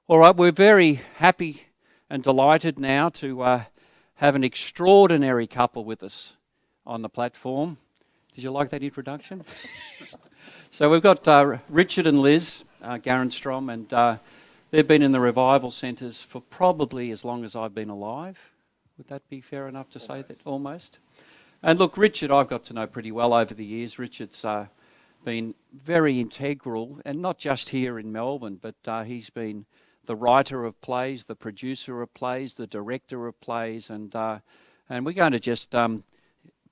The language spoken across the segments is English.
All right, we're very happy and delighted now to have an extraordinary couple with us on the platform. Did you like that introduction? So we've got Richard and Liz Garenstrom, and they've been in the revival centres for probably as long as I've been alive. Would that be fair enough to say that? Almost. And look, Richard, I've got to know pretty well over the years. Richard's been very integral, and not just here in Melbourne, but he's been the writer of plays, the producer of plays, the director of plays, and we're going to just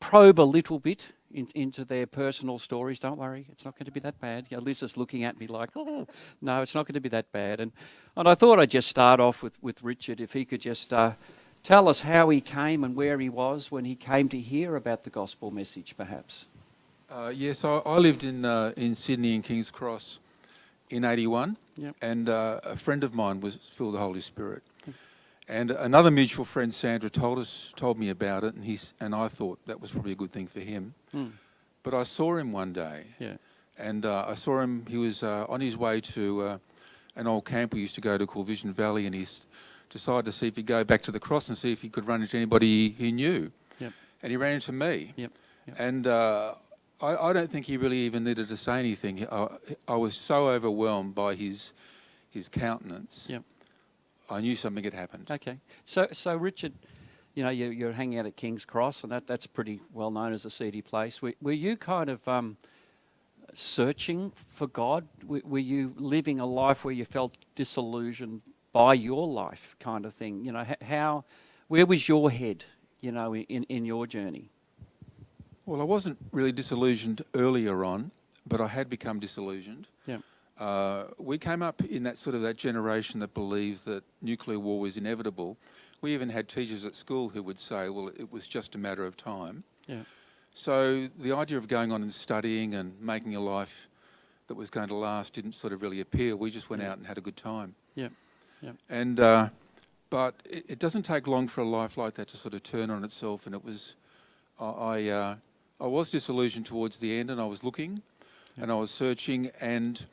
probe a little bit into their personal stories. Don't worry, it's not going to be that bad. You know, Liz is looking at me like, oh, no, it's not going to be that bad. And I thought I'd just start off with Richard, if he could just tell us how he came and where he was when he came to hear about the gospel message, perhaps. Yes, I lived in Sydney in King's Cross in 81, Yep. and a friend of mine was filled with the Holy Spirit. And another mutual friend, Sandra, told me about it, and I thought that was probably a good thing for him. But I saw him one day, and I saw him, he was on his way to an old camp we used to go to called Vision Valley, and he decided to see if he'd go back to the cross and see if he could run into anybody he knew. Yep. And he ran into me. Yep. And I don't think he really even needed to say anything. I was so overwhelmed by his countenance. Yep. I knew something had happened. Okay. So Richard, you know, you're hanging out at King's Cross, and that's pretty well known as a seedy place. Were you kind of searching for God? Were you living a life where you felt disillusioned by your life, kind of thing? You know, where was your head, you know, in your journey? Well, I wasn't really disillusioned earlier on, but I had become disillusioned. Yeah. We came up in that generation that believes that nuclear war was inevitable. We even had teachers at school who would say, well, it was just a matter of time. Yeah. So the idea of going on and studying and making a life that was going to last didn't sort of really appeal. We just went out and had a good time. Yeah. Yeah. And but it doesn't take long for a life like that to sort of turn on itself. And it was, I was disillusioned towards the end, and I was looking, and I was searching, and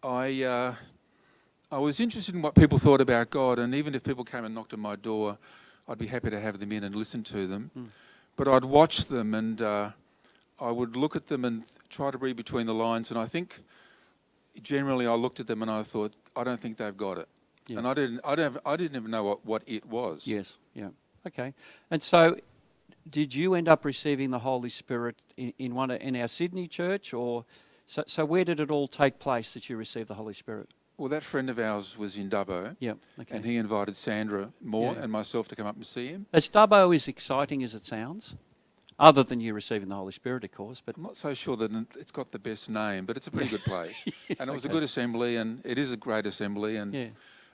I was interested in what people thought about God, and even if people came and knocked on my door, I'd be happy to have them in and listen to them. But I'd watch them, and I would look at them and try to read between the lines, and I think generally I looked at them and I thought, I don't think they've got it. Yeah. And I didn't even know what it was. Yes, yeah. Okay. And so did you end up receiving the Holy Spirit in our Sydney church, or so where did it all take place that you received the Holy Spirit? Well, that friend of ours was in Dubbo, okay. And he invited Sandra Moore and myself to come up and see him. As Dubbo is exciting as it sounds, other than you receiving the Holy Spirit, of course. But I'm not so sure that it's got the best name, but it's a pretty good place. And it was a good assembly, and it is a great assembly. And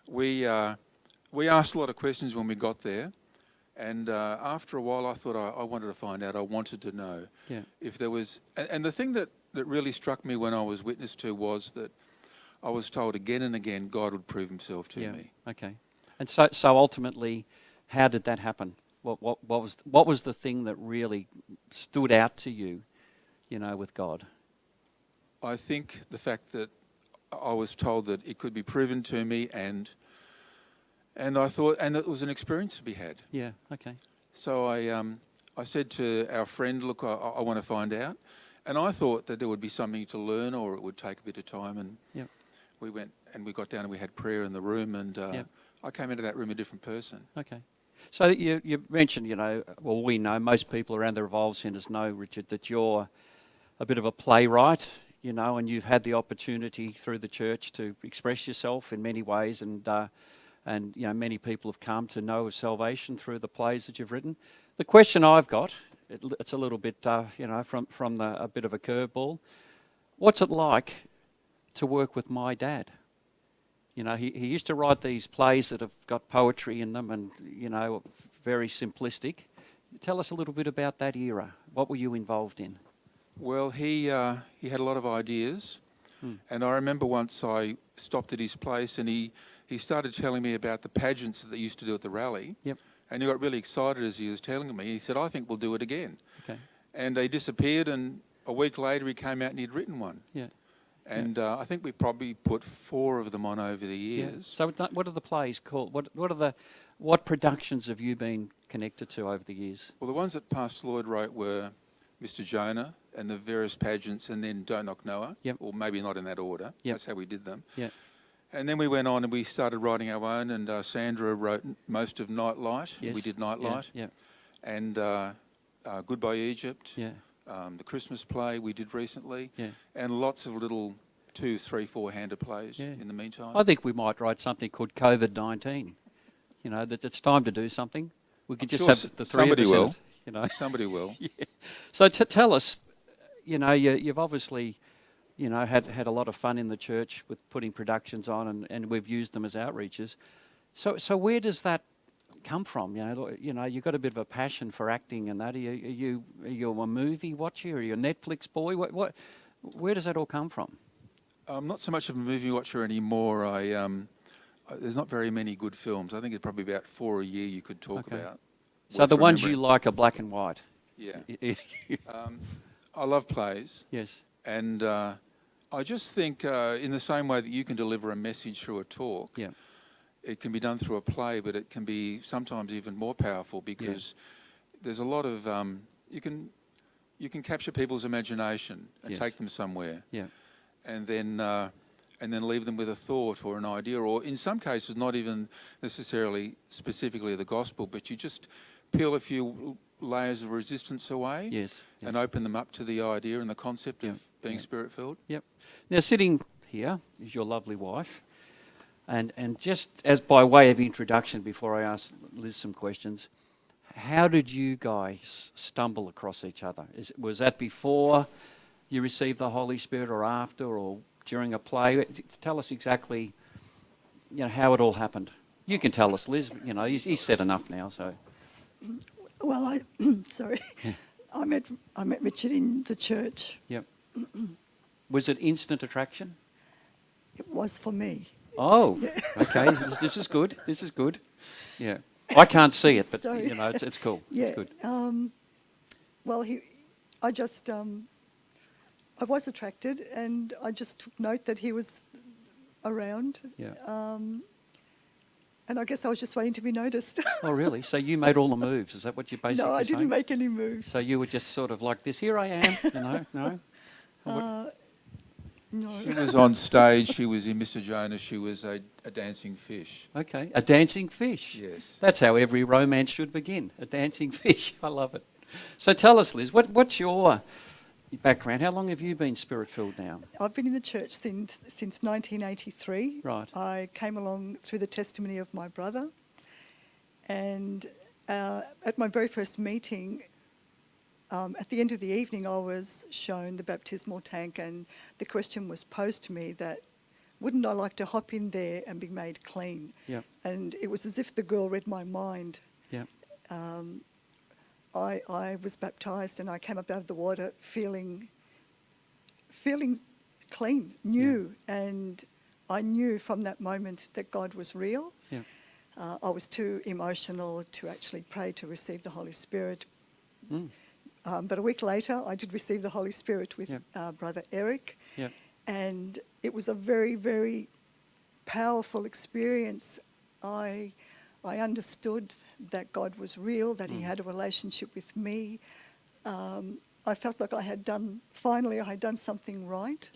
we asked a lot of questions when we got there. And after a while, I thought I wanted to find out. I wanted to know if there was... And the thing that really struck me when I was witness to was that I was told again and again God would prove himself to me. Okay. And so ultimately, how did that happen? What was the thing that really stood out to you, you know, with God? I think the fact that I was told that it could be proven to me, and I thought, and it was an experience to be had. Yeah. Okay. So I said to our friend, look, I want to find out, and I thought that there would be something to learn, or it would take a bit of time, and we went and we got down and we had prayer in the room, and I came into that room a different person. Okay. So you mentioned, you know, well, we know, most people around the Revival Centres know, Richard, that you're a bit of a playwright, you know, and you've had the opportunity through the church to express yourself in many ways, and you know, many people have come to know of salvation through the plays that you've written. The question I've got, it's a little bit, you know, from a bit of a curveball. What's it like to work with my dad? You know, he used to write these plays that have got poetry in them and, you know, very simplistic. Tell us a little bit about that era. What were you involved in? Well, he had a lot of ideas. And I remember once I stopped at his place and he started telling me about the pageants that they used to do at the rally. Yep. And he got really excited as he was telling me. He said, I think we'll do it again. Okay. And he disappeared, and a week later he came out and he'd written one. Yeah. And I think we probably put 4 of them on over the years. So what are the plays called? What productions have you been connected to over the years? Well, the ones that Pastor Lloyd wrote were Mr. Jonah and the various pageants, and then Don't Knock Noah, or maybe not in that order. That's how we did them. And then we went on and we started writing our own, and Sandra wrote most of Nightlight. We did Nightlight. And Goodbye Egypt. The Christmas play we did recently. And lots of little 2, 3, 4-hander plays in the meantime. I think we might write something called COVID-19. You know, that it's time to do something. We could just have the 3 of us in it, you know. Somebody will. So tell us, you know, you've obviously, you know, had a lot of fun in the church with putting productions on, and we've used them as outreaches. So where does that come from? You know, you've got a bit of a passion for acting and that. Are you a movie watcher? Are you a Netflix boy? Where does that all come from? I'm not so much of a movie watcher anymore. There's not very many good films. I think it's probably about 4 a year you could talk about. So the ones you like are black and white? Yeah. I love plays. Yes. And I just think in the same way that you can deliver a message through a talk, it can be done through a play, but it can be sometimes even more powerful because there's a lot of... you can capture people's imagination and take them somewhere. And then leave them with a thought or an idea, or in some cases not even necessarily specifically the gospel, but you just peel a few layers of resistance away and open them up to the idea and the concept of being Spirit-filled. Now, sitting here is your lovely wife, and just as by way of introduction, before I ask Liz some questions, how did you guys stumble across each other? Was that before you received the Holy Spirit, or after, or during a play? Tell us exactly, you know, how it all happened. You can tell us, Liz. You know, he's said enough now. So, well, sorry, I met Richard in the church. Was it instant attraction? It was for me. Oh, okay. This is good. This is good. Yeah, I can't see it, but you know, it's cool. It's good. Well, I was attracted, and I just took note that he was around. And I guess I was just waiting to be noticed. Oh, really? So you made all the moves? Is that what you basically saying? No, I didn't make any moves. So you were just sort of like this, here I am, you know? No? No. She was on stage, she was in Mr. Jonah, she was a dancing fish. Okay, a dancing fish. Yes. That's how every romance should begin, a dancing fish. I love it. So tell us, Liz, what's your background? How long have you been Spirit-filled now? I've been in the church since 1983. Right. I came along through the testimony of my brother, and at my very first meeting, at the end of the evening, I was shown the baptismal tank, and the question was posed to me that, wouldn't I like to hop in there and be made clean? And it was as if the girl read my mind. I was baptised, and I came up out of the water feeling clean, new, and I knew from that moment that God was real. I was too emotional to actually pray to receive the Holy Spirit. But a week later, I did receive the Holy Spirit with Brother Eric, and it was a very, very powerful experience. I understood that God was real, that He had a relationship with me. I felt like I had done something right.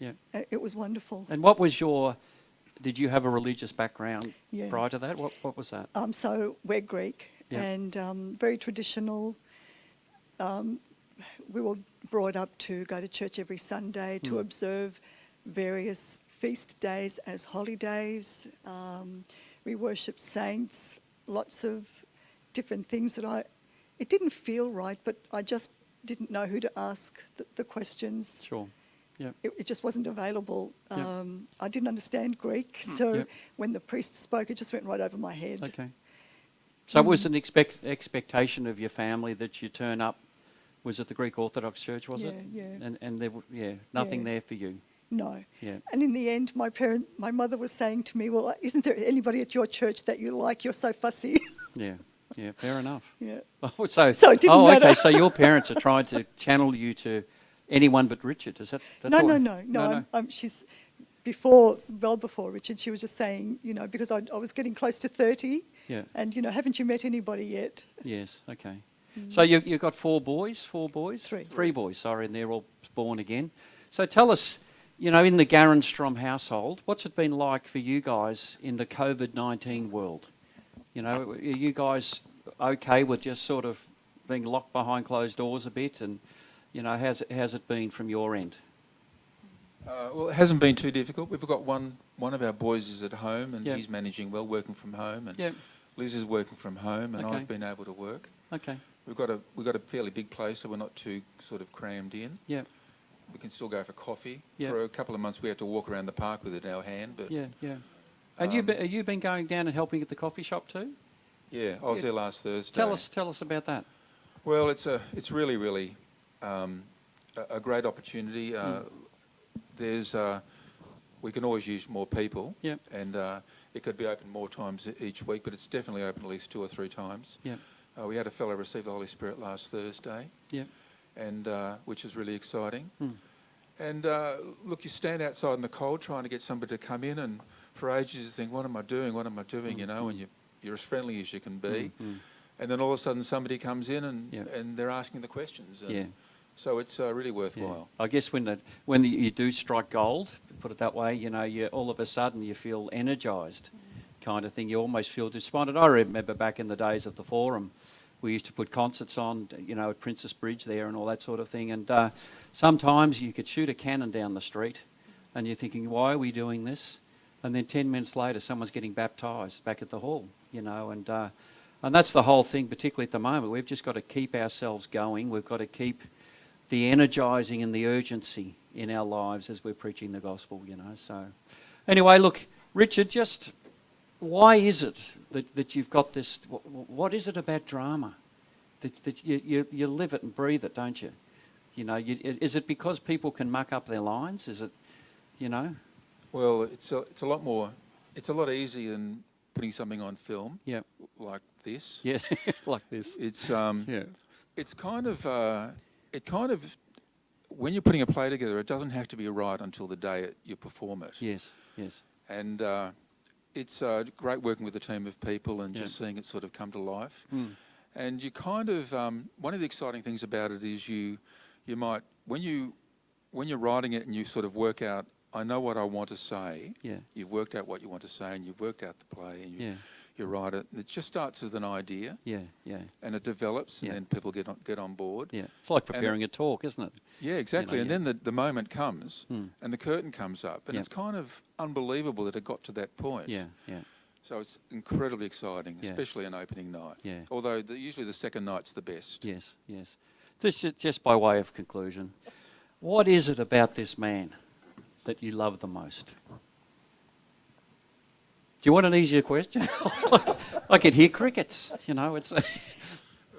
It was wonderful. And did you have a religious background prior to that? What was that? So we're Greek and very traditional. We were brought up to go to church every Sunday, to observe various feast days as holidays. We worship saints, lots of different things that it didn't feel right, but I just didn't know who to ask the questions. Sure. It just wasn't available. I didn't understand Greek, so when the priest spoke, it just went right over my head. Okay. So was an expectation of your family that you turn up? Was it the Greek Orthodox Church, was it? And there, nothing there for you? No. And in the end, my mother was saying to me, well, isn't there anybody at your church that you like? You're so fussy. Fair enough. Yeah. So it didn't matter. Okay, so your parents are trying to channel you to anyone but Richard. Is that No, all? no. She's well before Richard. She was just saying, because I was getting close to 30, Yeah. and haven't you met anybody yet? Yes. Okay. So you've got four boys. Three boys. Sorry, and they're all born again. So tell us, in the Garenstrom household, what's it been like for you guys in the COVID-19 world? Are you guys okay with just sort of being locked behind closed doors a bit, and how's it been from your end? Well, it hasn't been too difficult. We've got one of our boys is at home, and Yep. he's managing well, working from home, and Yep. Liz is working from home, and Okay. I've been able to work. Okay. We've got a fairly big place, so we're not too sort of crammed in. Yeah. We can still go for coffee. Yep. For a couple of months, we had to walk around the park with it in our hand, but Yeah. Yeah. And you been going down and helping at the coffee shop too? yeah, I was there last Thursday. Tell us about that. Well, it's really a great opportunity. We can always use more people. Yep. And it could be open more times each week, but it's definitely open at least 2 or 3 times. Yep. We had a fellow receive the Holy Spirit last Thursday. Yep. And which is really exciting. Mm. And look, you stand outside in the cold trying to get somebody to come in, and for ages you think, what am I doing? And you're as friendly as you can be. And then all of a sudden somebody comes in and they're asking the questions. And so it's really worthwhile. Yeah. I guess when you do strike gold, put it that way, you all of a sudden you feel energised, kind of thing. You almost feel despondent. I remember back in the days of the Forum, we used to put concerts on, at Princess Bridge there and all that sort of thing. And sometimes you could shoot a cannon down the street, and you're thinking, why are we doing this? And then 10 minutes later, someone's getting baptised back at the hall, and that's the whole thing, particularly at the moment. We've just got to keep ourselves going. We've got to keep the energising and the urgency in our lives as we're preaching the gospel, So anyway, look, Richard, just why is it that you've got this? What is it about drama that you live it and breathe it, don't you? Is it because people can muck up their lines? Is it, Well, it's a lot more. It's a lot easier than putting something on film. Yeah. Like this. Yeah, like this. It's Yeah. It's kind of when you're putting a play together, it doesn't have to be right until the day you perform it. Yes. Yes. And it's great working with a team of people and just seeing it sort of come to life. And you kind of one of the exciting things about it is you might when you're writing it and you sort of work out, I know what I want to say. Yeah. You've worked out what you want to say, and you've worked out the play, and you write it. It just starts with an idea. Yeah. Yeah. And it develops, and then people get on board. Yeah. It's like preparing a talk, isn't it? Yeah, exactly. And then the moment comes, and the curtain comes up, and it's kind of unbelievable that it got to that point. Yeah. Yeah. So it's incredibly exciting, especially an opening night. Yeah. Although usually the second night's the best. Yes. Yes. Just by way of conclusion, what is it about this man that you love the most? Do you want an easier question? I could hear crickets. It's.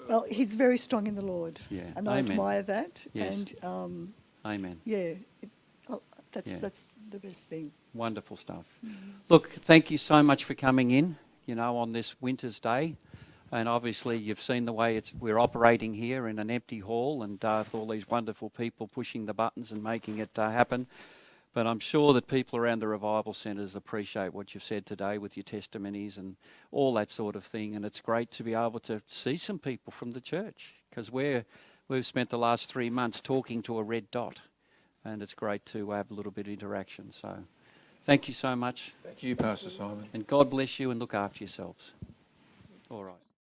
Well, he's very strong in the Lord. Yeah. And I admire that. Yes. And Amen. yeah, that's the best thing. Wonderful stuff. Look, thank you so much for coming in, on this winter's day. And obviously you've seen the way we're operating here in an empty hall, and with all these wonderful people pushing the buttons and making it happen. But I'm sure that people around the revival centres appreciate what you've said today with your testimonies and all that sort of thing. And it's great to be able to see some people from the church, because we've spent the last 3 months talking to a red dot, and it's great to have a little bit of interaction. So thank you so much. Thank you, Pastor Simon. And God bless you, and look after yourselves. All right.